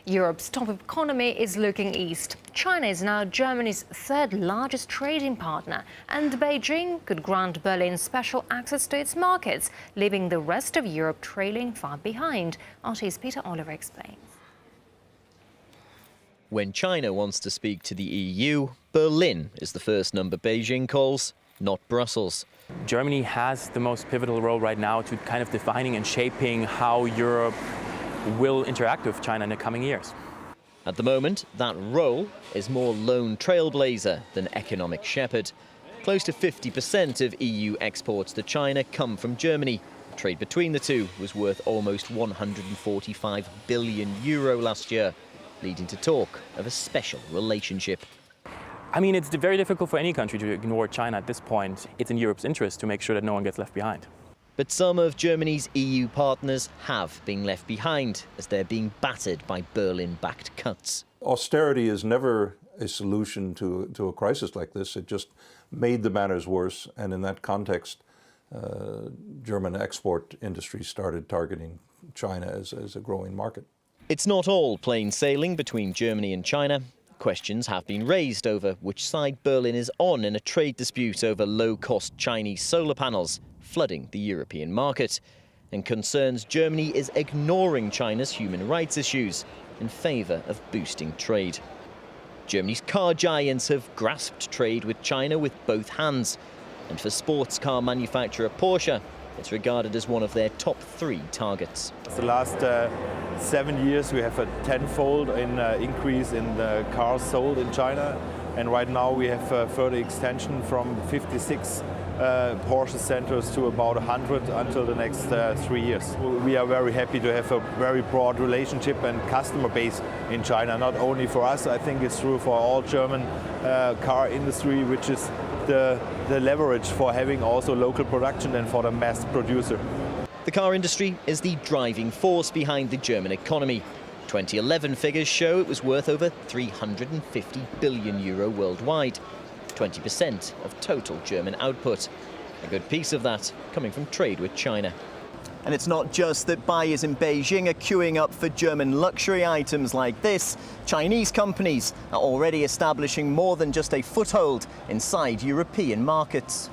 Europe's top economy is looking east. China is now Germany's third largest trading partner, and Beijing could grant Berlin special access to its markets, leaving the rest of Europe trailing far behind. RT's Peter Oliver explains. When China wants to speak to the EU, Berlin is the first number Beijing calls, not Brussels. Germany has the most pivotal role right now to kind of defining and shaping how Europe will interact with China in the coming years. At the moment, that role is more lone trailblazer than economic shepherd. Close to 50% of EU exports to China come from Germany. Trade between the two was worth almost €145 billion last year, leading to talk of a special relationship. I mean, it's very difficult for any country to ignore China at this point. It's in Europe's interest to make sure that no one gets left behind. But some of Germany's EU partners have been left behind as they're being battered by Berlin-backed cuts. Austerity is never a solution to a crisis like this. It just made the matters worse. And in that context, German export industry started targeting China as a growing market. It's not all plain sailing between Germany and China. Questions have been raised over which side Berlin is on in a trade dispute over low-cost Chinese solar panels flooding the European market, and concerns Germany is ignoring China's human rights issues in favour of boosting trade. Germany's car giants have grasped trade with China with both hands, and for sports car manufacturer Porsche, it's regarded as one of their top 3 targets. The last 7 years we have a tenfold increase in the cars sold in China, and right now we have a further extension from 56 Porsche centers to about 100 until the next 3 years. We are very happy to have a very broad relationship and customer base in China, not only for us. I think it's true for all German car industry, which is the leverage for having also local production and for the mass producer. The car industry is the driving force behind the German economy. 2011 figures show it was worth over €350 billion worldwide, 20% of total German output. A good piece of that coming from trade with China. And it's not just that buyers in Beijing are queuing up for German luxury items like this. Chinese companies are already establishing more than just a foothold inside European markets.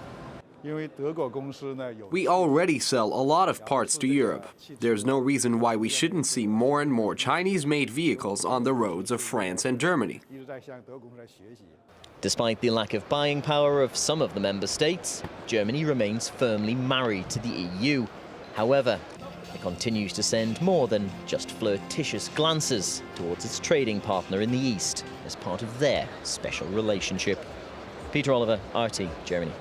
We already sell a lot of parts to Europe. There's no reason why we shouldn't see more and more Chinese-made vehicles on the roads of France and Germany. Despite the lack of buying power of some of the member states, Germany remains firmly married to the EU. However, it continues to send more than just flirtatious glances towards its trading partner in the East as part of their special relationship. Peter Oliver, RT, Germany.